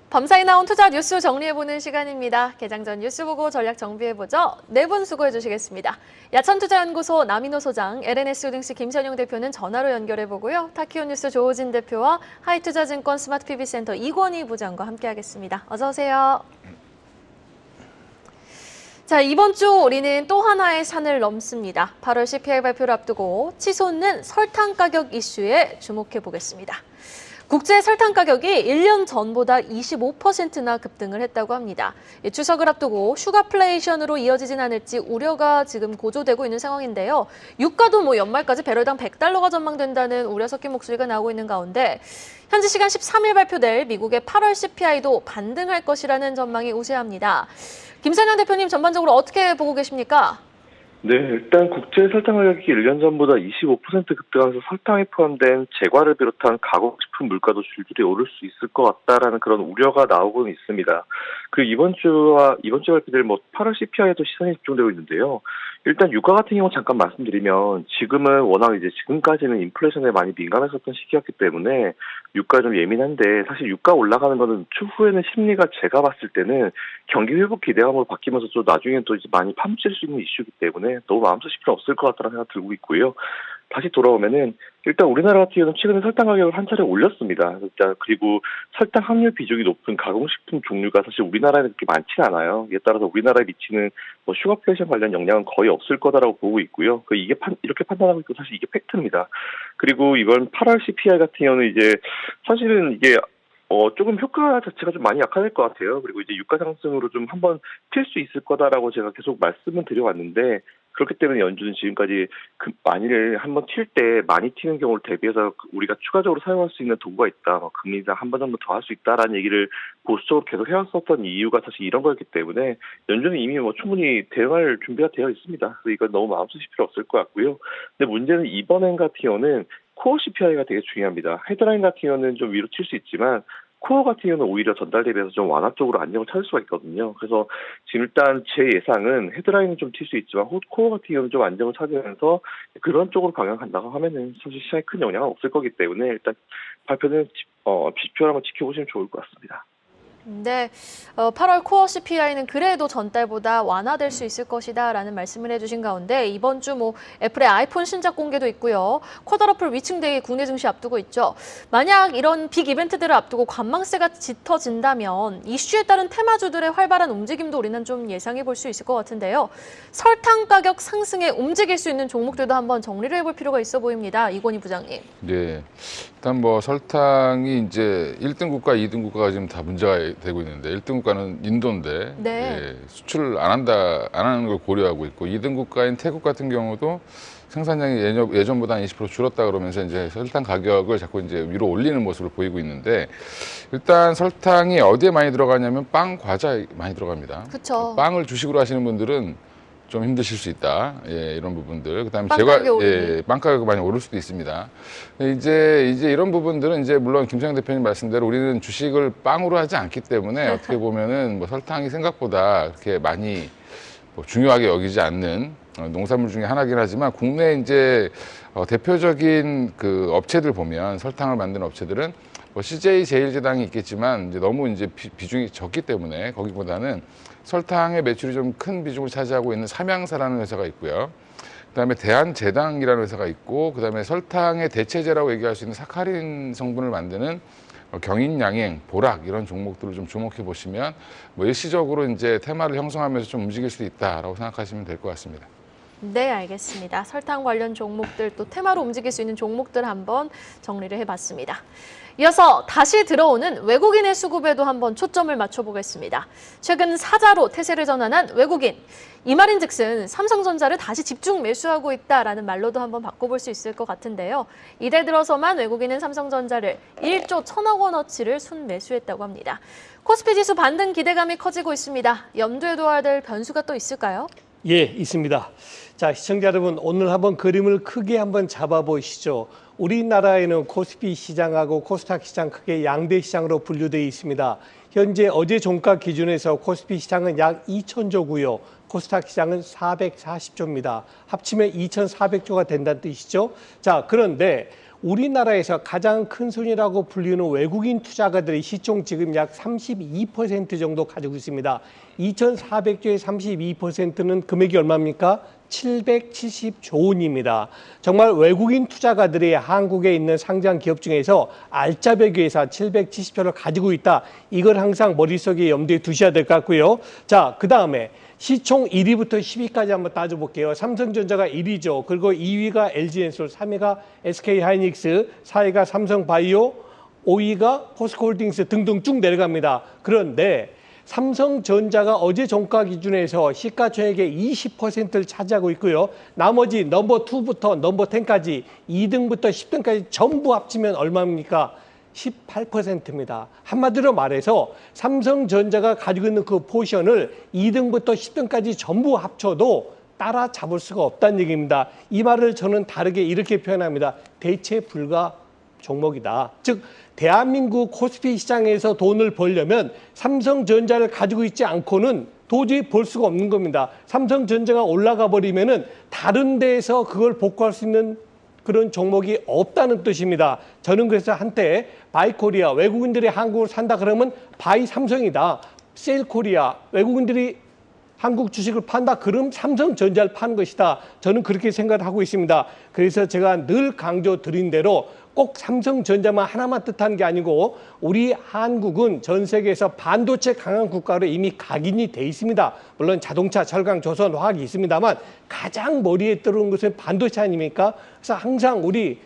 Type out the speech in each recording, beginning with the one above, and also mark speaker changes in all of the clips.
Speaker 1: 밤사이 나온 투자 뉴스 정리해보는 시간입니다. 개장 전 뉴스 보고 전략 정비해보죠. 네 분 수고해주시겠습니다. 야천투자연구소 남인호 소장, LNS호lding스 김선용 대표는 전화로 연결해보고요. 타키오 뉴스 조호진 대표와 하이투자증권 스마트PB센터 이권희 부장과 함께하겠습니다. 어서 오세요. 자, 이번 주 우리는 또 하나의 산을 넘습니다. 8월 CPI 발표를 앞두고 치솟는 설탕 가격 이슈에 주목해보겠습니다. 국제 설탕 가격이 1년 전보다 25%나 급등을 했다고 합니다. 추석을 앞두고 슈가플레이션으로 이어지진 않을지 우려가 지금 고조되고 있는 상황인데요. 유가도 연말까지 배럴당 $100가 전망된다는 우려 섞인 목소리가 나오고 있는 가운데 현지 시간 13일 발표될 미국의 8월 CPI도 반등할 것이라는 전망이 우세합니다. 김선영 대표님 전반적으로 어떻게 보고 계십니까?
Speaker 2: 네, 일단 국제 설탕 가격이 1년 전보다 25% 급등하면서 설탕에 포함된 제과를 비롯한 가공식품 물가도 줄줄이 오를 수 있을 것 같다라는 그런 우려가 나오고는 있습니다. 그리고 이번 주 발표될 8월 CPI에도 시선이 집중되고 있는데요. 일단 유가 같은 경우 잠깐 말씀드리면 지금은 워낙 지금까지는 인플레이션에 많이 민감했었던 시기였기 때문에 유가 좀 예민한데 사실 유가 올라가는 거는 추후에는 심리가 제가 봤을 때는 경기 회복 기대감으로 바뀌면서 또 나중에 또 많이 파묻힐 수 있는 이슈이기 때문에 너무 마음 쓰실 필요 없을 것 같다는 생각 들고 있고요. 다시 돌아오면은 일단 우리나라 같은 경우는 최근에 설탕 가격을 한 차례 올렸습니다. 그리고 설탕 함유 비중이 높은 가공식품 종류가 사실 우리나라에 그렇게 많지는 않아요. 이에 따라서 우리나라에 미치는 슈가플레이션 관련 영향은 거의 없을 거다라고 보고 있고요. 이렇게 판단하고 있고 사실 이게 팩트입니다. 그리고 이번 8월 CPI 같은 경우는 사실은 이게 조금 효과 자체가 좀 많이 약화될 것 같아요. 그리고 유가 상승으로 좀 한번 튈 수 있을 거다라고 제가 계속 말씀을 드려왔는데 그렇기 때문에 연준은 지금까지 만일 한번 튈 때 많이 튀는 경우를 대비해서 우리가 추가적으로 사용할 수 있는 도구가 있다. 금리 인상 한 번 정도 더 할 수 있다라는 얘기를 보수적으로 계속 해왔었던 이유가 사실 이런 거였기 때문에 연준은 이미 충분히 대응할 준비가 되어 있습니다. 그래서 이건 너무 마음 쓰실 필요 없을 것 같고요. 근데 문제는 이번엔 같은 경우는 코어 CPI가 되게 중요합니다. 헤드라인 같은 경우는 좀 위로 칠 수 있지만 코어 같은 경우는 오히려 전달 대비해서 좀 완화 쪽으로 안정을 찾을 수가 있거든요. 그래서 지금 일단 제 예상은 헤드라인은 좀 튈 수 있지만 코어 같은 경우는 좀 안정을 찾으면서 그런 쪽으로 방향한다고 하면은 사실 시장에 큰 영향은 없을 거기 때문에 일단 발표는 지표를 한번 지켜보시면 좋을 것 같습니다.
Speaker 1: 네, 8월 코어 CPI는 그래도 전달보다 완화될 수 있을 것이다라는 말씀을 해주신 가운데 이번 주 애플의 아이폰 신작 공개도 있고요. 쿼더러플 위층데이 국내 증시 앞두고 있죠. 만약 이런 빅 이벤트들을 앞두고 관망세가 짙어진다면 이슈에 따른 테마주들의 활발한 움직임도 우리는 좀 예상해 볼 수 있을 것 같은데요. 설탕 가격 상승에 움직일 수 있는 종목들도 한번 정리를 해볼 필요가 있어 보입니다. 이권희 부장님.
Speaker 3: 네, 일단 설탕이 이제 1등 국가, 2등 국가가 지금 다 문제가 되고 있는데 1등 국가는 인도인데
Speaker 1: 네.
Speaker 3: 수출을 안 하는 걸 고려하고 있고 2등 국가인 태국 같은 경우도 생산량이 예전보다 한 20% 줄었다 그러면서 이제 설탕 가격을 자꾸 위로 올리는 모습을 보이고 있는데 일단 설탕이 어디에 많이 들어가냐면 빵, 과자에 많이 들어갑니다.
Speaker 1: 그렇죠.
Speaker 3: 빵을 주식으로 하시는 분들은 좀 힘드실 수 있다. 이런 부분들. 그다음에 빵 가격이 많이 오를 수도 있습니다. 이제 이런 부분들은 물론 김성영 대표님 말씀대로 우리는 주식을 빵으로 하지 않기 때문에 어떻게 보면은 설탕이 생각보다 그렇게 많이 중요하게 여기지 않는 농산물 중에 하나긴 하지만 국내 대표적인 그 업체들 보면 설탕을 만드는 업체들은 CJ 제일제당이 있겠지만 너무 비중이 적기 때문에 거기보다는 설탕의 매출이 좀 큰 비중을 차지하고 있는 삼양사라는 회사가 있고요. 그다음에 대한제당이라는 회사가 있고 그다음에 설탕의 대체제라고 얘기할 수 있는 사카린 성분을 만드는 경인양행, 보락 이런 종목들을 좀 주목해 보시면 일시적으로 테마를 형성하면서 좀 움직일 수 있다라고 생각하시면 될 것 같습니다.
Speaker 1: 네, 알겠습니다. 설탕 관련 종목들 또 테마로 움직일 수 있는 종목들 한번 정리를 해봤습니다. 이어서 다시 들어오는 외국인의 수급에도 한번 초점을 맞춰보겠습니다. 최근 사자로 태세를 전환한 외국인. 이 말인즉슨 삼성전자를 다시 집중 매수하고 있다라는 말로도 한번 바꿔볼 수 있을 것 같은데요. 이달 들어서만 외국인은 삼성전자를 1조 1천억 원어치를 순매수했다고 합니다. 코스피 지수 반등 기대감이 커지고 있습니다. 염두에 둬야 될 변수가 또 있을까요?
Speaker 4: 예, 있습니다. 자, 시청자 여러분, 오늘 한번 그림을 크게 한번 잡아보시죠. 우리나라에는 코스피 시장하고 코스닥 시장 크게 양대 시장으로 분류되어 있습니다. 현재 어제 종가 기준에서 코스피 시장은 약 2,000조고요. 코스닥 시장은 440조입니다. 합치면 2,400조가 된다는 뜻이죠. 자, 그런데 우리나라에서 가장 큰 손이라고 불리는 외국인 투자가들의 시총 지금 약 32% 정도 가지고 있습니다. 2,400조의 32%는 금액이 얼마입니까? 770조 원입니다. 정말 외국인 투자가들이 한국에 있는 상장 기업 중에서 알짜배기 회사 770조를 가지고 있다. 이걸 항상 머릿속에 염두에 두셔야 될 것 같고요. 자, 그 다음에 시총 1위부터 10위까지 한번 따져볼게요. 삼성전자가 1위죠. 그리고 2위가 LG엔솔, 3위가 SK하이닉스, 4위가 삼성바이오, 5위가 포스코홀딩스 등등 쭉 내려갑니다. 그런데 삼성전자가 어제 종가 기준에서 시가총액의 20%를 차지하고 있고요. 나머지 넘버 2부터 넘버 10까지 2등부터 10등까지 전부 합치면 얼마입니까? 18%입니다. 한마디로 말해서 삼성전자가 가지고 있는 그 포션을 2등부터 10등까지 전부 합쳐도 따라잡을 수가 없다는 얘기입니다. 이 말을 저는 다르게 이렇게 표현합니다. 대체 불가 종목이다. 즉 대한민국 코스피 시장에서 돈을 벌려면 삼성전자를 가지고 있지 않고는 도저히 볼 수가 없는 겁니다. 삼성전자가 올라가 버리면은 다른 데에서 그걸 복구할 수 있는 그런 종목이 없다는 뜻입니다. 저는 그래서 한때 바이코리아, 외국인들이 한국을 산다 그러면 바이 삼성이다. 셀코리아, 외국인들이 한국 주식을 판다 그럼 삼성전자를 파는 것이다. 저는 그렇게 생각을 하고 있습니다. 그래서 제가 늘 강조 드린 대로 꼭 삼성전자만 하나만 뜻하는 게 아니고 우리 한국은 전 세계에서 반도체 강한 국가로 이미 각인이 돼 있습니다. 물론 자동차, 철강, 조선, 화학이 있습니다만 가장 머리에 들어오는 것은 반도체 아닙니까? 그래서 항상 우리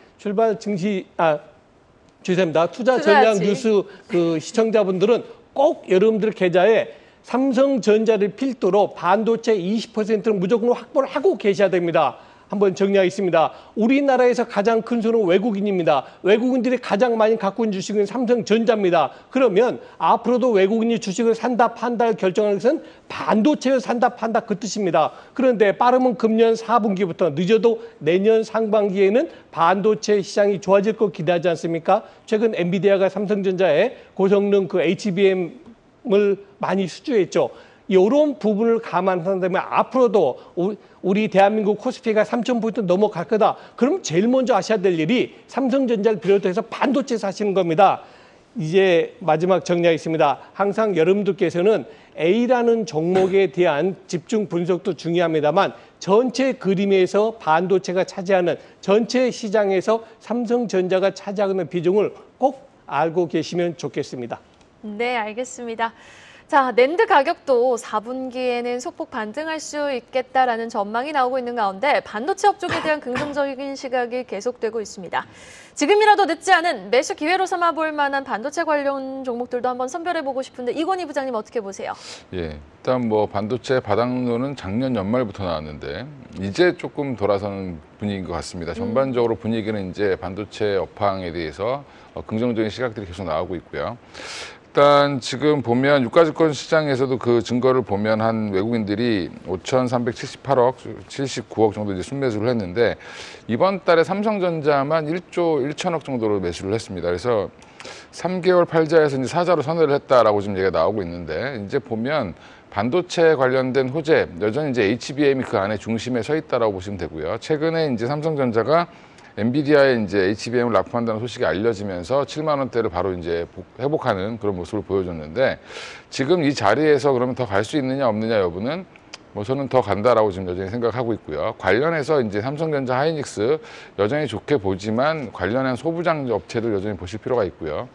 Speaker 4: 죄송합니다. 투자 전략 뉴스 그 시청자분들은 꼭 여러분들 계좌에 삼성전자를 필두로 반도체 20%는 무조건 확보를 하고 계셔야 됩니다. 한번 정리하겠습니다. 우리나라에서 가장 큰 손은 외국인입니다. 외국인들이 가장 많이 갖고 있는 주식은 삼성전자입니다. 그러면 앞으로도 외국인이 주식을 산다 판다를 결정하는 것은 반도체를 산다 판다 그 뜻입니다. 그런데 빠르면 금년 4분기부터 늦어도 내년 상반기에는 반도체 시장이 좋아질 거 기대하지 않습니까? 최근 엔비디아가 삼성전자에 고성능 그 HBM을 많이 수주했죠. 이런 부분을 감안한다면 앞으로도 우리 대한민국 코스피가 3,000포인트 넘어갈 거다. 그럼 제일 먼저 아셔야 될 일이 삼성전자를 비롯해서 반도체 사시는 겁니다. 이제 마지막 정리하겠습니다. 항상 여러분들께서는 A라는 종목에 대한 집중 분석도 중요합니다만 전체 그림에서 반도체가 차지하는 전체 시장에서 삼성전자가 차지하는 비중을 꼭 알고 계시면 좋겠습니다.
Speaker 1: 네, 알겠습니다. 자, 낸드 가격도 4분기에는 소폭 반등할 수 있겠다라는 전망이 나오고 있는 가운데 반도체 업종에 대한 긍정적인 시각이 계속되고 있습니다. 지금이라도 늦지 않은 매수 기회로 삼아볼 만한 반도체 관련 종목들도 한번 선별해보고 싶은데 이건희 부장님 어떻게 보세요?
Speaker 3: 예, 일단 뭐 반도체 바닥론은 작년 연말부터 나왔는데 이제 조금 돌아서는 분위기인 것 같습니다. 전반적으로 분위기는 이제 반도체 업황에 대해서 긍정적인 시각들이 계속 나오고 있고요. 일단 지금 보면 유가증권 시장에서도 그 증거를 보면 한 외국인들이 5,378억, 79억 정도 이제 순매수를 했는데 이번 달에 삼성전자만 1조 1천억 정도로 매수를 했습니다. 그래서 3개월 팔자에서 이제 사자로 선회를 했다라고 지금 얘기가 나오고 있는데 이제 보면 반도체 관련된 호재 여전히 이제 HBM이 그 안에 중심에 서 있다라고 보시면 되고요. 최근에 이제 삼성전자가 엔비디아에 이제 HBM을 납품한다는 소식이 알려지면서 7만 원대를 바로 이제 회복하는 그런 모습을 보여줬는데 지금 이 자리에서 그러면 더 갈 수 있느냐 없느냐 여부는 뭐 저는 더 간다라고 지금 여전히 생각하고 있고요. 관련해서 이제 삼성전자, 하이닉스 여전히 좋게 보지만 관련한 소부장 업체들 여전히 보실 필요가 있고요.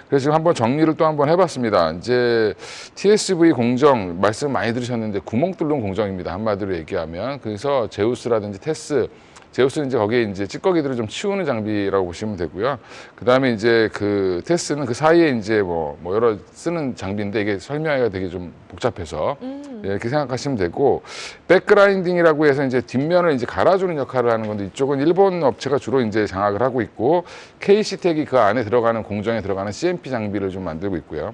Speaker 3: 그래서 지금 한번 정리를 또 한번 해봤습니다. 이제 TSV 공정 말씀 많이 들으셨는데 구멍 뚫는 공정입니다. 한마디로 얘기하면 그래서 제우스라든지 테스 제우스는 이제 거기에 이제 찌꺼기들을 좀 치우는 장비라고 보시면 되고요. 그 다음에 이제 그 테스는 그 사이에 이제 뭐 여러 쓰는 장비인데 이게 설명하기가 되게 좀 복잡해서 예, 이렇게 생각하시면 되고 백그라인딩이라고 해서 이제 뒷면을 이제 갈아주는 역할을 하는 건데 이쪽은 일본 업체가 주로 이제 장악을 하고 있고 KC텍이 그 안에 들어가는 공정에 들어가는 CMP 장비를 좀 만들고 있고요.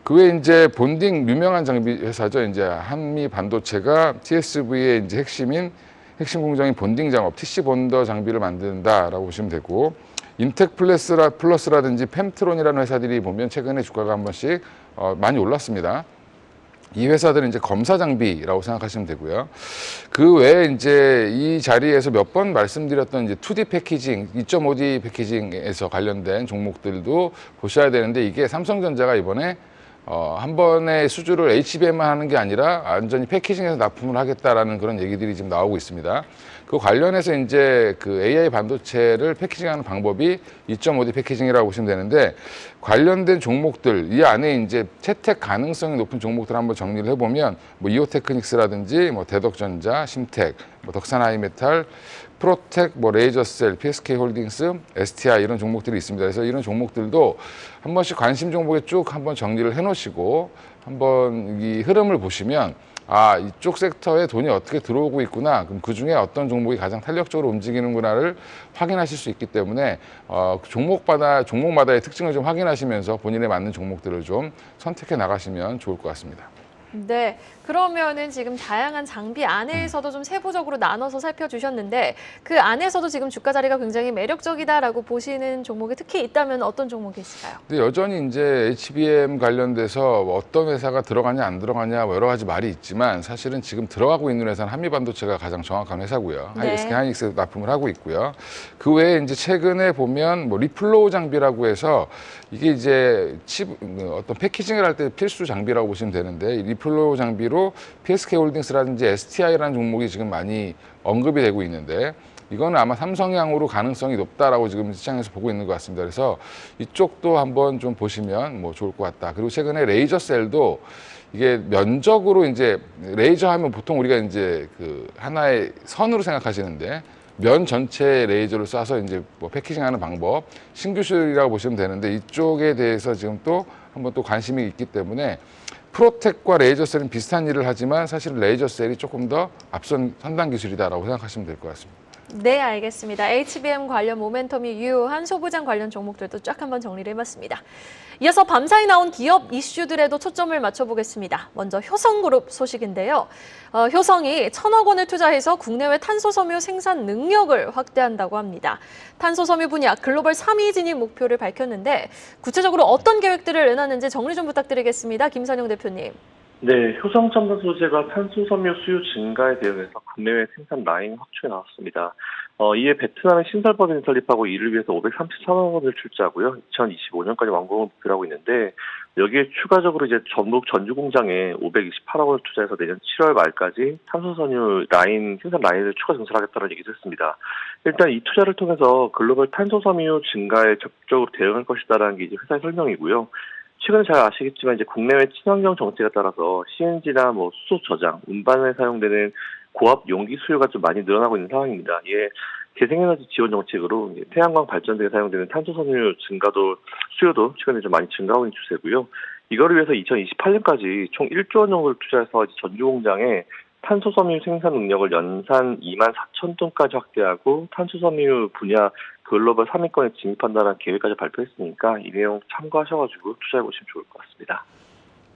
Speaker 3: 그 외에 이제 본딩 유명한 장비 회사죠. 이제 한미 반도체가 TSV의 이제 핵심 공정인 본딩 작업, TC 본더 장비를 만든다라고 보시면 되고 인텍 플러스라든지 펜트론이라는 회사들이 보면 최근에 주가가 한 번씩 많이 올랐습니다. 이 회사들은 이제 검사 장비라고 생각하시면 되고요. 그 외에 이제 이 자리에서 몇 번 말씀드렸던 이제 2D 패키징, 2.5D 패키징에서 관련된 종목들도 보셔야 되는데, 이게 삼성전자가 이번에 한 번에 수주를 HBM만 하는 게 아니라 완전히 패키징해서 납품을 하겠다라는 그런 얘기들이 지금 나오고 있습니다. 그 관련해서 이제 그 AI 반도체를 패키징하는 방법이 2.5D 패키징이라고 보시면 되는데, 관련된 종목들 이 안에 이제 채택 가능성이 높은 종목들 한번 정리를 해보면 뭐 이오테크닉스라든지 뭐 대덕전자, 심텍, 뭐 덕산하이메탈, 프로텍, 뭐 레이저셀, PSK홀딩스, STI 이런 종목들이 있습니다. 그래서 이런 종목들도 한 번씩 관심 종목에 쭉 한번 정리를 해놓으시고 한번 이 흐름을 보시면, 아, 이쪽 섹터에 돈이 어떻게 들어오고 있구나, 그럼 그중에 어떤 종목이 가장 탄력적으로 움직이는구나를 확인하실 수 있기 때문에 종목마다의 특징을 좀 확인하시면서 본인에 맞는 종목들을 좀 선택해 나가시면 좋을 것 같습니다.
Speaker 1: 네, 그러면은 지금 다양한 장비 안에서도 좀 세부적으로 나눠서 살펴주셨는데, 그 안에서도 지금 주가 자리가 굉장히 매력적이다라고 보시는 종목이 특히 있다면 어떤 종목이 있을까요?
Speaker 3: 근데 여전히 이제 HBM 관련돼서 뭐 어떤 회사가 들어가냐 안 들어가냐 뭐 여러 가지 말이 있지만, 사실은 지금 들어가고 있는 회사는 한미반도체가 가장 정확한 회사고요.
Speaker 1: 네.
Speaker 3: SK 하이닉스 납품을 하고 있고요. 그 외에 이제 최근에 보면 뭐 리플로우 장비라고 해서, 이게 이제 어떤 패키징을 할 때 필수 장비라고 보시면 되는데, 리플로우 장비로 PSK홀딩스라든지 STI라는 종목이 지금 많이 언급이 되고 있는데, 이거는 아마 삼성향으로 가능성이 높다라고 지금 시장에서 보고 있는 것 같습니다. 그래서 이쪽도 한번 좀 보시면 뭐 좋을 것 같다. 그리고 최근에 레이저셀도 이게 면적으로 이제 레이저 하면 보통 우리가 이제 그 하나의 선으로 생각하시는데, 면 전체에 레이저를 쏴서 이제 뭐 패키징하는 방법, 신규술이라고 보시면 되는데, 이쪽에 대해서 지금 또 한번 또 관심이 있기 때문에 프로텍과 레이저셀은 비슷한 일을 하지만 사실 레이저셀이 조금 더 앞선 선단 기술이다라고 생각하시면 될 것 같습니다.
Speaker 1: 네, 알겠습니다. HBM 관련 모멘텀이 유효한 소부장 관련 종목들도 쫙 한번 정리를 해봤습니다. 이어서 밤사이 나온 기업 이슈들에도 초점을 맞춰보겠습니다. 먼저 효성그룹 소식인데요. 효성이 1,000억 원을 투자해서 국내외 탄소섬유 생산 능력을 확대한다고 합니다. 탄소섬유 분야 글로벌 3위 진입 목표를 밝혔는데, 구체적으로 어떤 계획들을 내놨는지 정리 좀 부탁드리겠습니다. 김선영 대표님.
Speaker 2: 네, 효성첨단 소재가 탄소섬유 수요 증가에 대응해서 국내외 생산 라인 확충에 나왔습니다. 이에 베트남의 신설법인을 설립하고 이를 위해서 533억 원을 출자하고요. 2025년까지 완공을 목표로 하고 있는데, 여기에 추가적으로 이제 전북 전주 공장에 528억 원을 투자해서 내년 7월 말까지 탄소섬유 라인 생산 라인을 추가 증설하겠다는 얘기도 했습니다. 일단 이 투자를 통해서 글로벌 탄소섬유 증가에 적극적으로 대응할 것이다라는 게 이제 회사의 설명이고요. 최근에 잘 아시겠지만 이제 국내외 친환경 정책에 따라서 CNG나 뭐 수소 저장, 운반에 사용되는 고압 용기 수요가 좀 많이 늘어나고 있는 상황입니다. 이에 재생에너지 지원 정책으로 태양광 발전 등에 사용되는 탄소섬유 수요도 최근에 좀 많이 증가하고 있는 추세고요. 이거를 위해서 2028년까지 총 1조 원 정도를 투자해서 전주 공장에 탄소섬유 생산 능력을 연산 24,000톤까지 확대하고 탄소섬유 분야 글로벌 3위권에 진입한다는 계획까지 발표했으니까 이 내용 참고하셔가지고 투자해보시면 좋을 것 같습니다.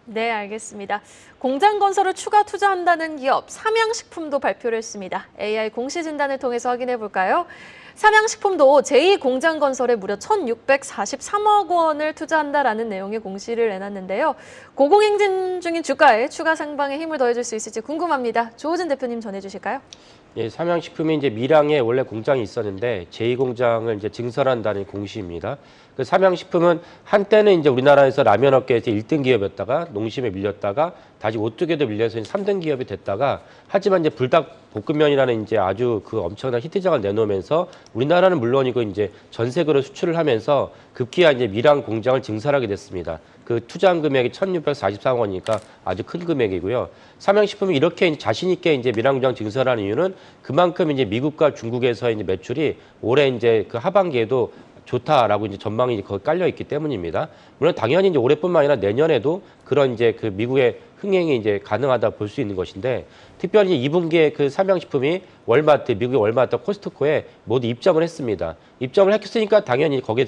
Speaker 1: 네, 알겠습니다. 공장 건설을 추가 투자한다는 기업 삼양식품도 발표를 했습니다. AI 공시 진단을 통해서 확인해 볼까요? 삼양식품도 제2공장 건설에 무려 1,643억 원을 투자한다라는 내용의 공시를 내놨는데요. 고공행진 중인 주가에 추가 상방에 힘을 더해줄 수 있을지 궁금합니다. 조우진 대표님 전해주실까요?
Speaker 5: 예, 삼양식품이 이제 밀양에 원래 공장이 있었는데 제2공장을 이제 증설한다는 공시입니다. 그 삼양식품은 한때는 이제 우리나라에서 라면 업계에서 1등 기업이었다가 농심에 밀렸다가 다시 오뚜기에도 밀려서 3등 기업이 됐다가, 하지만 이제 불닭볶음면이라는 이제 아주 그 엄청난 히트작을 내놓으면서 우리나라는 물론이고 이제 전 세계로 수출을 하면서 급기야 이제 밀양 공장을 증설하게 됐습니다. 그 투자한 금액이 1,643억 원이니까 아주 큰 금액이고요. 삼양식품이 이렇게 자신 있게 이제 밀양 공장 증설하는 이유는 그만큼 이제 미국과 중국에서 이제 매출이 올해 이제 그 하반기에도 좋다라고 이제 전망이 거기 깔려 있기 때문입니다. 물론 당연히 이제 올해뿐만 아니라 내년에도 그런 이제 그 미국의 흥행이 이제 가능하다 볼 수 있는 것인데, 특별히 2분기에 그 삼양식품이 월마트, 미국의 월마트, 코스트코에 모두 입점을 했습니다. 입점을 했으니까 당연히 거기에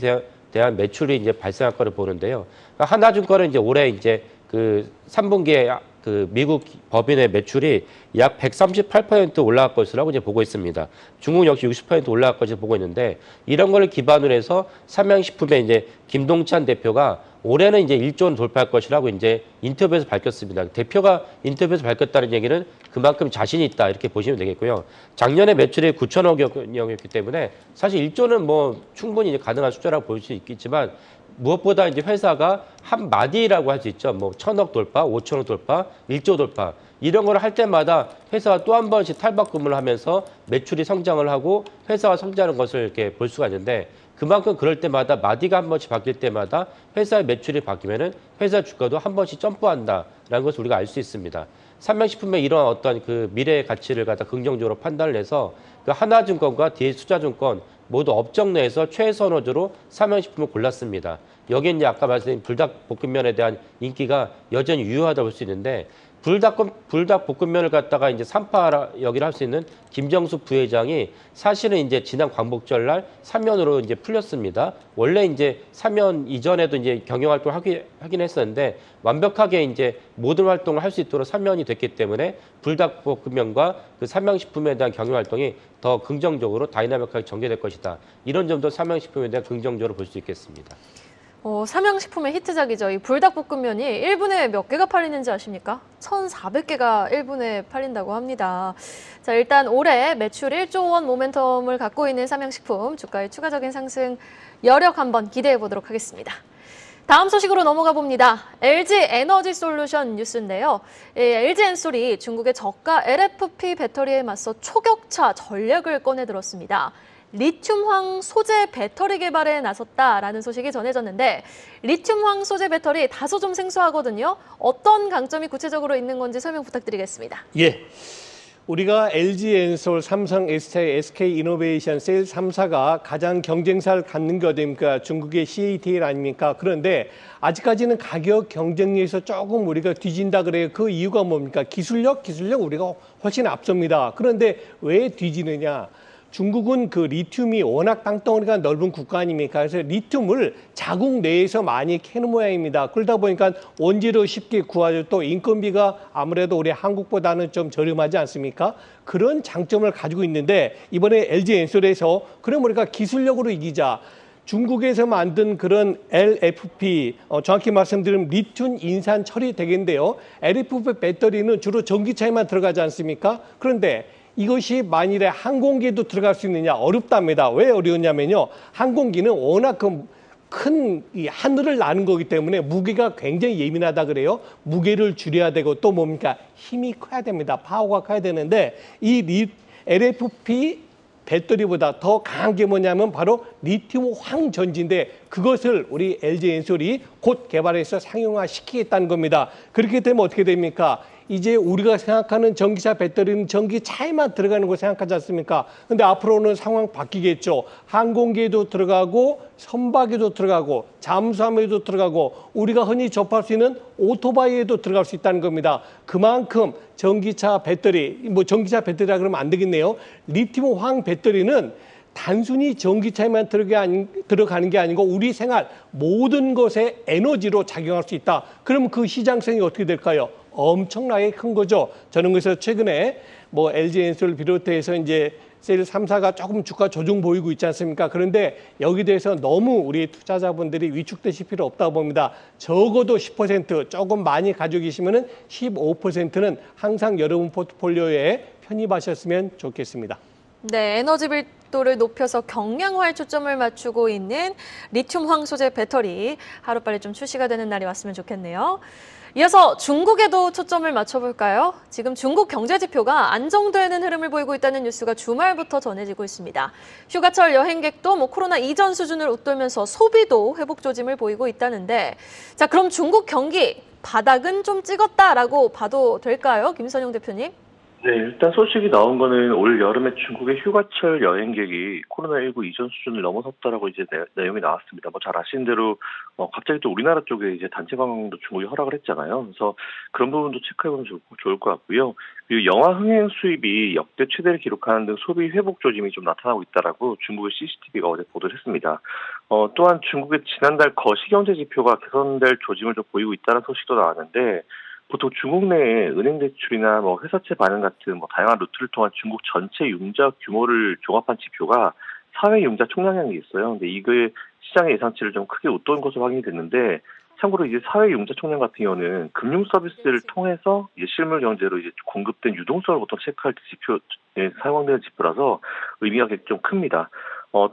Speaker 5: 대한 매출이 이제 발생할 거를 보는데요. 하나증권은 이제 올해 이제 그 3분기에 그 미국 법인의 매출이 약 138% 올라갈 것이라고 이제 보고 있습니다. 중국 역시 60% 올라갈 것을 보고 있는데 이런 걸 기반으로 해서 삼양식품의 이제 김동찬 대표가 올해는 이제 1조 원 돌파할 것이라고 이제 인터뷰에서 밝혔습니다. 대표가 인터뷰에서 밝혔다는 얘기는 그만큼 자신이 있다 이렇게 보시면 되겠고요. 작년에 매출이 9천억 원이었기 때문에 사실 1조는 뭐 충분히 이제 가능한 숫자라고 볼 수 있겠지만 무엇보다 이제 회사가 한 마디라고 할 수 있죠. 뭐 1,000억 돌파, 5천억 돌파, 1조 돌파 이런 걸 할 때마다 회사가 또 한 번씩 탈바꿈을 하면서 매출이 성장을 하고 회사가 성장하는 것을 이렇게 볼 수가 있는데 그만큼 그럴 때마다 마디가 한 번씩 바뀔 때마다 회사의 매출이 바뀌면은 회사 주가도 한 번씩 점프한다라는 것을 우리가 알 수 있습니다. 삼양식품의 이러한 어떤 그 미래의 가치를 갖다 긍정적으로 판단을 해서 그 하나증권과 DH투자증권 모두 업종 내에서 최선호주로 삼양식품을 골랐습니다. 여기에 이제 아까 말씀드린 불닭볶음면에 대한 인기가 여전히 유효하다고 볼 수 있는데 불닭볶음면을 갖다가 이제 여기를 할 수 있는 김정숙 부회장이 사실은 이제 지난 광복절 날 사면으로 이제 풀렸습니다. 원래 이제 사면 이전에도 이제 경영 활동을 하긴 했었는데 완벽하게 이제 모든 활동을 할 수 있도록 사면이 됐기 때문에 불닭볶음면과 그 삼양식품에 대한 경영 활동이 더 긍정적으로 다이나믹하게 전개될 것이다. 이런 점도 삼양식품에 대한 긍정적으로 볼 수 있겠습니다.
Speaker 1: 삼양식품의 히트작이죠. 이 불닭볶음면이 1분에 몇 개가 팔리는지 아십니까? 1,400개가 1분에 팔린다고 합니다. 자, 일단 올해 매출 1조 원 모멘텀을 갖고 있는 삼양식품 주가의 추가적인 상승 여력 한번 기대해 보도록 하겠습니다. 다음 소식으로 넘어가 봅니다. LG 에너지 솔루션 뉴스인데요. LG 엔솔이 중국의 저가 LFP 배터리에 맞서 초격차 전략을 꺼내 들었습니다. 리튬황 소재 배터리 개발에 나섰다라는 소식이 전해졌는데 리튬황 소재 배터리 다소 좀 생소하거든요. 어떤 강점이 구체적으로 있는 건지 설명 부탁드리겠습니다.
Speaker 4: 예. 우리가 LG 엔솔, 삼성, SK 이노베이션, 셀 3사가 가장 경쟁사를 갖는 게 어디입니까? 중국의 CATL 아닙니까? 그런데 아직까지는 가격 경쟁력에서 조금 우리가 뒤진다 그래요. 그 이유가 뭡니까? 기술력 우리가 훨씬 앞섭니다. 그런데 왜 뒤지느냐? 중국은 그 리튬이 워낙 땅덩어리가 넓은 국가 아닙니까? 그래서 리튬을 자국 내에서 많이 캐는 모양입니다. 그러다 보니까 원재료 쉽게 구하죠. 또 인건비가 아무래도 우리 한국보다는 좀 저렴하지 않습니까? 그런 장점을 가지고 있는데 이번에 LG 엔솔에서 그럼 우리가 기술력으로 이기자. 중국에서 만든 그런 LFP, 정확히 말씀드리면 리튬 인산 처리 되겠는데요. LFP 배터리는 주로 전기차에만 들어가지 않습니까? 그런데 이것이 만일에 항공기에도 들어갈 수 있느냐 어렵답니다. 왜 어려웠냐면요. 항공기는 워낙 큰 하늘을 나는 거기 때문에 무게가 굉장히 예민하다 그래요. 무게를 줄여야 되고 또 뭡니까? 힘이 커야 됩니다. 파워가 커야 되는데 이 LFP 배터리보다 더 강한 게 뭐냐면 바로 리튬 황전지인데 그것을 우리 LG 엔솔이 곧 개발해서 상용화 시키겠다는 겁니다. 그렇게 되면 어떻게 됩니까? 이제 우리가 생각하는 전기차 배터리는 전기차에만 들어가는 거 생각하지 않습니까? 근데 앞으로는 상황 바뀌겠죠. 항공기에도 들어가고 선박에도 들어가고 잠수함에도 들어가고 우리가 흔히 접할 수 있는 오토바이에도 들어갈 수 있다는 겁니다. 그만큼 전기차 배터리, 전기차 배터리라 그러면 안 되겠네요. 리튬 황 배터리는 단순히 전기차에만 들어가는 게 아니고 우리 생활 모든 것에 에너지로 작용할 수 있다. 그럼 그 시장성이 어떻게 될까요? 엄청나게 큰 거죠. 저는 그래서 최근에 LG 엔솔 비롯해서 이제 셀 3사가 조금 주가 조정 보이고 있지 않습니까? 그런데 여기 대해서 너무 우리 투자자분들이 위축되실 필요 없다고 봅니다. 적어도 10% 조금 많이 가지고 계시면은 15%는 항상 여러분 포트폴리오에 편입하셨으면 좋겠습니다.
Speaker 1: 네, 에너지 밀도를 높여서 경량화에 초점을 맞추고 있는 리튬 황소재 배터리 하루빨리 좀 출시가 되는 날이 왔으면 좋겠네요. 이어서 중국에도 초점을 맞춰볼까요? 지금 중국 경제지표가 안정되는 흐름을 보이고 있다는 뉴스가 주말부터 전해지고 있습니다. 휴가철 여행객도 코로나 이전 수준을 웃돌면서 소비도 회복 조짐을 보이고 있다는데 자, 그럼 중국 경기 바닥은 좀 찍었다라고 봐도 될까요? 김선영 대표님.
Speaker 2: 네, 일단 소식이 나온 거는 올 여름에 중국의 휴가철 여행객이 코로나19 이전 수준을 넘어섰다라고 이제 내용이 나왔습니다. 잘 아시는 대로 갑자기 또 우리나라 쪽에 이제 단체 관광도 중국이 허락을 했잖아요. 그래서 그런 부분도 체크해보면 좋을 것 같고요. 그리고 영화 흥행 수입이 역대 최대를 기록하는 등 소비 회복 조짐이 좀 나타나고 있다라고 중국의 CCTV가 어제 보도를 했습니다. 또한 중국의 지난달 거시경제 지표가 개선될 조짐을 좀 보이고 있다는 소식도 나왔는데 보통 중국 내에 은행 대출이나 뭐 회사채 반응 같은 뭐 다양한 루트를 통한 중국 전체 융자 규모를 종합한 지표가 사회 융자 총량이라는 게 있어요. 근데 이게 시장의 예상치를 좀 크게 웃도는 것으로 확인이 됐는데, 참고로 이제 사회 융자 총량 같은 경우는 금융 서비스를 통해서 이제 실물 경제로 이제 공급된 유동성을 보통 체크할 때 지표에 사용되는 지표라서 의미가 좀 큽니다.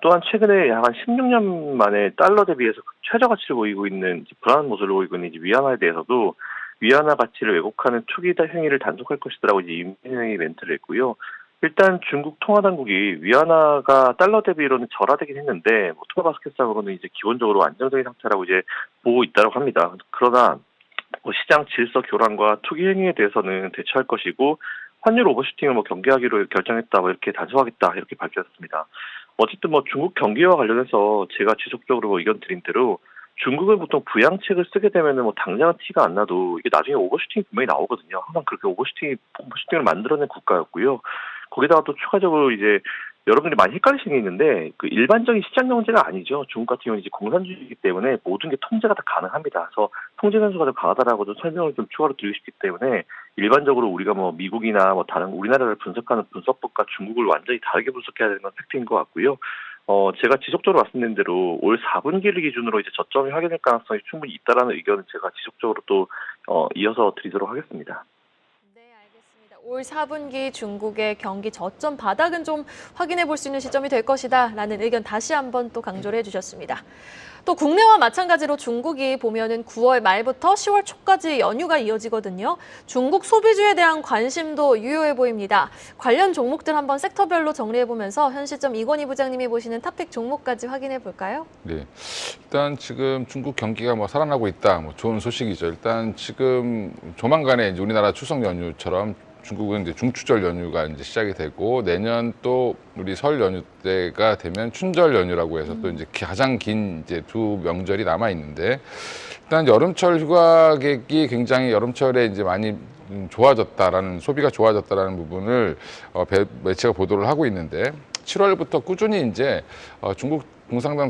Speaker 2: 또한 최근에 약 한 16년 만에 달러 대비해서 최저 가치를 보이고 있는 불안한 모습을 보이고 있는 이제 위안화에 대해서도 위안화 가치를 왜곡하는 투기 행위를 단속할 것이라고 이제 임명이 멘트를 했고요. 일단 중국 통화당국이 위안화가 달러 대비로는 절하되긴 했는데 뭐 통화바스켓상으로는 이제 기본적으로 안정적인 상태라고 이제 보고 있다고 합니다. 그러나 뭐 시장 질서 교란과 투기 행위에 대해서는 대처할 것이고 환율 오버슈팅을 뭐 경계하기로 결정했다, 뭐 이렇게 단속하겠다 이렇게 밝혔습니다. 어쨌든 뭐 중국 경기와 관련해서 제가 지속적으로 의견 드린 대로 중국은 보통 부양책을 쓰게 되면은 뭐 당장은 티가 안 나도 이게 나중에 오버슈팅이 분명히 나오거든요. 항상 그렇게 오버슈팅을 만들어낸 국가였고요. 거기다가 또 추가적으로 이제 여러분들이 많이 헷갈리시는 게 있는데 그 일반적인 시장 경제가 아니죠. 중국 같은 경우는 이제 공산주의이기 때문에 모든 게 통제가 다 가능합니다. 그래서 통제 변수가 더 강하다라고 좀 설명을 좀 추가로 드리고 싶기 때문에 일반적으로 우리가 뭐 미국이나 뭐 다른 우리나라를 분석하는 분석법과 중국을 완전히 다르게 분석해야 되는 건 팩트인 것 같고요. 제가 지속적으로 말씀드린 대로 올 4분기를 기준으로 이제 저점이 확인될 가능성이 충분히 있다라는 의견은 제가 지속적으로 또 이어서 드리도록 하겠습니다.
Speaker 1: 네, 알겠습니다. 올 4분기 중국의 경기 저점 바닥은 좀 확인해 볼 수 있는 시점이 될 것이다라는 의견 다시 한번 또 강조를 해주셨습니다. 또 국내와 마찬가지로 중국이 보면은 9월 말부터 10월 초까지 연휴가 이어지거든요. 중국 소비주에 대한 관심도 유효해 보입니다. 관련 종목들 한번 섹터별로 정리해 보면서 현 시점 이건희 부장님이 보시는 탑픽 종목까지 확인해 볼까요?
Speaker 3: 네, 일단 지금 중국 경기가 뭐 살아나고 있다, 뭐 좋은 소식이죠. 일단 지금 조만간에 이제 우리나라 추석 연휴처럼 중국은 이제 중추절 연휴가 이제 시작이 되고 내년 또 우리 설 연휴 때가 되면 춘절 연휴라고 해서 또 이제 가장 긴 이제 두 명절이 남아 있는데, 일단 여름철 휴가객이 굉장히 여름철에 이제 많이 좋아졌다라는, 소비가 좋아졌다라는 부분을 매체가 보도를 하고 있는데, 7월부터 꾸준히 이제 중국 공산당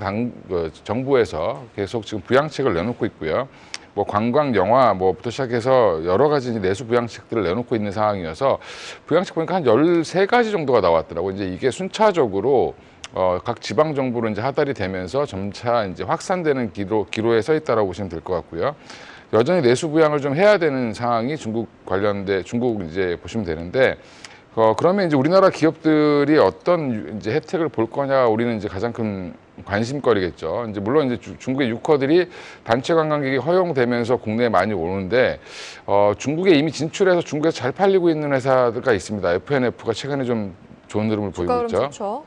Speaker 3: 정부에서 계속 지금 부양책을 내놓고 있고요. 뭐 관광, 영화 뭐부터 시작해서 여러 가지 이제 내수 부양책들을 내놓고 있는 상황이어서 부양책 보니까 한 13가지 정도가 나왔더라고요. 이제 이게 순차적으로 각 지방 정부로 이제 하달이 되면서 점차 이제 확산되는 기로에 서 있다라고 보시면 될 것 같고요. 여전히 내수 부양을 좀 해야 되는 상황이 중국 이제 보시면 되는데, 그러면 이제 우리나라 기업들이 어떤 이제 혜택을 볼 거냐, 우리는 이제 가장 큰 관심거리겠죠. 이제 물론 이제 중국의 유커들이 단체 관광객이 허용되면서 국내에 많이 오는데, 중국에 이미 진출해서 중국에서 잘 팔리고 있는 회사가 있습니다. FNF가 최근에 좀 좋은 흐름을 보이고 있죠.
Speaker 1: 좋죠.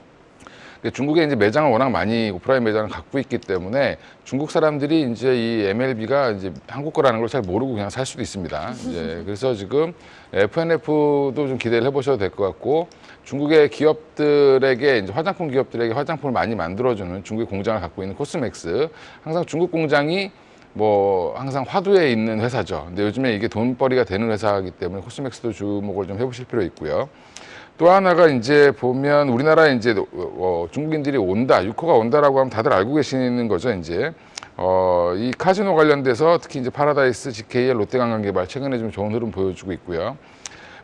Speaker 3: 중국에 이제 매장을 워낙 많이, 오프라인 매장을 갖고 있기 때문에 중국 사람들이 이제 이 MLB가 이제 한국 거라는 걸 잘 모르고 그냥 살 수도 있습니다. 이제 그래서 지금 FNF도 좀 기대를 해보셔도 될 것 같고, 중국의 기업들에게, 이제 화장품 기업들에게 화장품을 많이 만들어주는 중국의 공장을 갖고 있는 코스맥스, 항상 중국 공장이 뭐 항상 화두에 있는 회사죠. 근데 요즘에 이게 돈벌이가 되는 회사이기 때문에 코스맥스도 주목을 좀 해보실 필요 있고요. 또 하나가 이제 보면 우리나라에 이제 중국인들이 온다, 유커가 온다라고 하면 다들 알고 계시는 거죠. 이제 이 카지노 관련돼서 특히 이제 파라다이스, GKL, 롯데관광개발 최근에 좀 좋은 흐름 보여주고 있고요.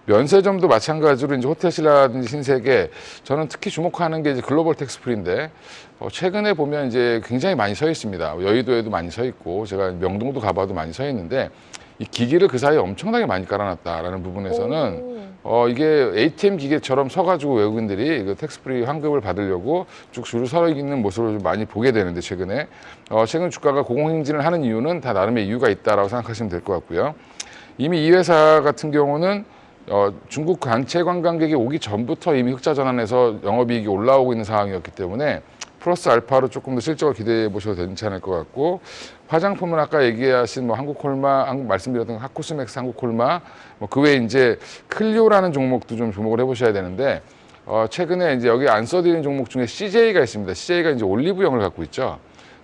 Speaker 3: 면세점도 마찬가지로 이제 호텔신라든지 신세계, 저는 특히 주목하는 게 이제 글로벌 텍스프리인데, 최근에 보면 이제 굉장히 많이 서 있습니다. 여의도에도 많이 서 있고, 제가 명동도 가봐도 많이 서 있는데, 이 기기를 그 사이에 엄청나게 많이 깔아놨다라는 부분에서는 이게 ATM 기계처럼 서가지고 외국인들이 그 텍스프리 환급을 받으려고 쭉 줄을 서 있는 모습을 좀 많이 보게 되는데, 최근 주가가 고공행진을 하는 이유는 다 나름의 이유가 있다라고 생각하시면 될 것 같고요. 이미 이 회사 같은 경우는 중국 단체 관광객이 오기 전부터 이미 흑자 전환해서 영업이익이 올라오고 있는 상황이었기 때문에 플러스 알파로 조금 더 실적을 기대해 보셔도 괜찮을 것 같고, 화장품은 아까 얘기하신 뭐 한국콜마, 말씀드렸던 코스맥스, 한국콜마, 뭐 그 외에 이제 클리오라는 종목도 좀 주목을 해보셔야 되는데, 최근에 이제 여기 안 써드린 종목 중에 CJ가 있습니다. CJ가 이제 올리브영을 갖고 있죠.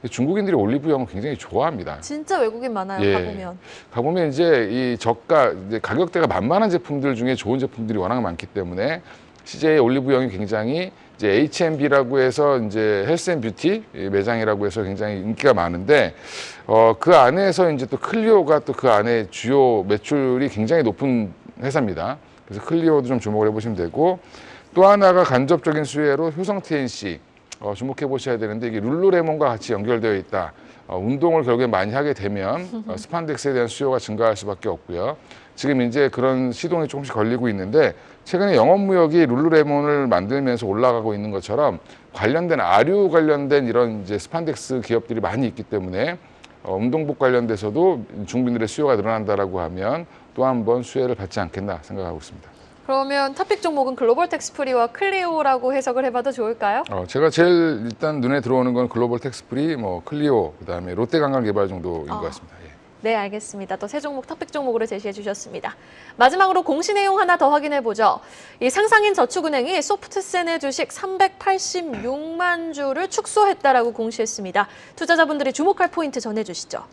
Speaker 3: 중국인들이 올리브영을 굉장히 좋아합니다.
Speaker 1: 진짜 외국인 많아요.
Speaker 3: 예. 가보면 이제 이 이제 가격대가 만만한 제품들 중에 좋은 제품들이 워낙 많기 때문에 CJ 올리브영이 굉장히 이제 H&B라고 해서 이제 헬스앤뷰티 매장이라고 해서 굉장히 인기가 많은데 그 안에서 이제 또 클리오가 또 그 안에 주요 매출이 굉장히 높은 회사입니다. 그래서 클리오도 좀 주목을 해보시면 되고 또 하나가 간접적인 수혜로 효성 TNC 주목해 보셔야 되는데 이게 룰루레몬과 같이 연결되어 있다. 운동을 결국에 많이 하게 되면 스판덱스에 대한 수요가 증가할 수밖에 없고요. 지금 이제 그런 시동이 조금씩 걸리고 있는데 최근에 영업무역이 룰루레몬을 만들면서 올라가고 있는 것처럼 관련된 아류 관련된 이런 이제 스판덱스 기업들이 많이 있기 때문에 운동복 관련돼서도 중빈들의 수요가 늘어난다라고 하면 또 한 번 수혜를 받지 않겠나 생각하고 있습니다.
Speaker 1: 그러면 탑픽 종목은 글로벌 텍스프리와 클리오라고 해석을 해봐도 좋을까요?
Speaker 3: 제가 제일 일단 눈에 들어오는 건 글로벌 텍스프리, 클리오, 그다음에 롯데관광개발 정도인 것 같습니다. 예.
Speaker 1: 네, 알겠습니다. 또 세 종목 탑픽 종목으로 제시해 주셨습니다. 마지막으로 공시 내용 하나 더 확인해 보죠. 이 상상인 저축은행이 소프트센의 주식 386만 주를 축소했다라고 공시했습니다. 투자자분들이 주목할 포인트 전해주시죠.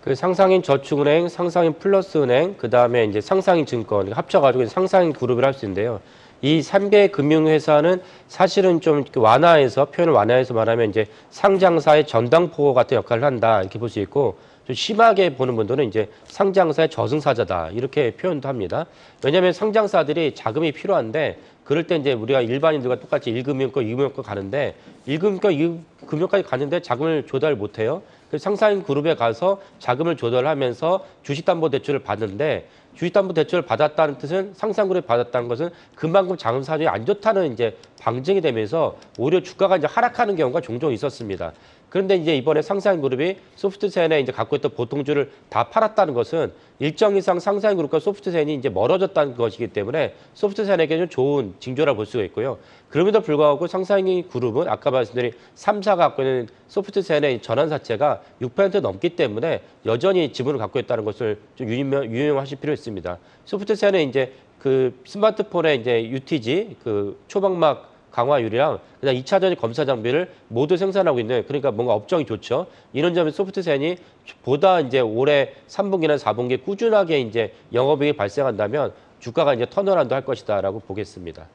Speaker 5: 그 상상인 저축은행, 상상인 플러스은행, 그 다음에 이제 상상인 증권 합쳐가지고 상상인 그룹을 할 수 있는데요. 이 3개의 금융회사는 사실은 좀 완화해서 표현을 완화해서 말하면 이제 상장사의 전당포 같은 역할을 한다 이렇게 볼 수 있고 좀 심하게 보는 분들은 이제 상장사의 저승사자다 이렇게 표현도 합니다. 왜냐하면 상장사들이 자금이 필요한데 그럴 때 이제 우리가 일반인들과 똑같이 1금융권, 2금융권 가는데 1금융권, 2금융까지 가는데 자금을 조달 못해요. 그래서 상상인 그룹에 가서 자금을 조달하면서 주식담보대출을 받는데 주식담보대출을 받았다는 뜻은 상상그룹이 받았다는 것은 그만큼 자금 사정이 안 좋다는 이제 방증이 되면서 오히려 주가가 이제 하락하는 경우가 종종 있었습니다. 그런데 이제 이번에 상상그룹이 소프트센에 이제 갖고 있던 보통주를 다 팔았다는 것은 일정 이상 상상그룹과 소프트센이 이제 멀어졌다는 것이기 때문에 소프트센에게는 좋은 징조라 볼 수가 있고요. 그럼에도 불구하고 상상그룹은 아까 말씀드린 3사가 갖고 있는 소프트센의 전환사채가 6% 넘기 때문에 여전히 지분을 갖고 있다는 것을 좀 유념하실 필요 있습니다. 소프트센은 이제 그 스마트폰의 이제 UTG 그 초방막 강화율이랑 그다음 2차전 검사 장비를 모두 생산하고 있는 그러니까 뭔가 업종이 좋죠. 이런 점에 소프트센이 보다 이제 올해 3분기나 4분기에 꾸준하게 이제 영업이익이 발생한다면 주가가 이제 턴어라운드 할 것이다라고 보겠습니다.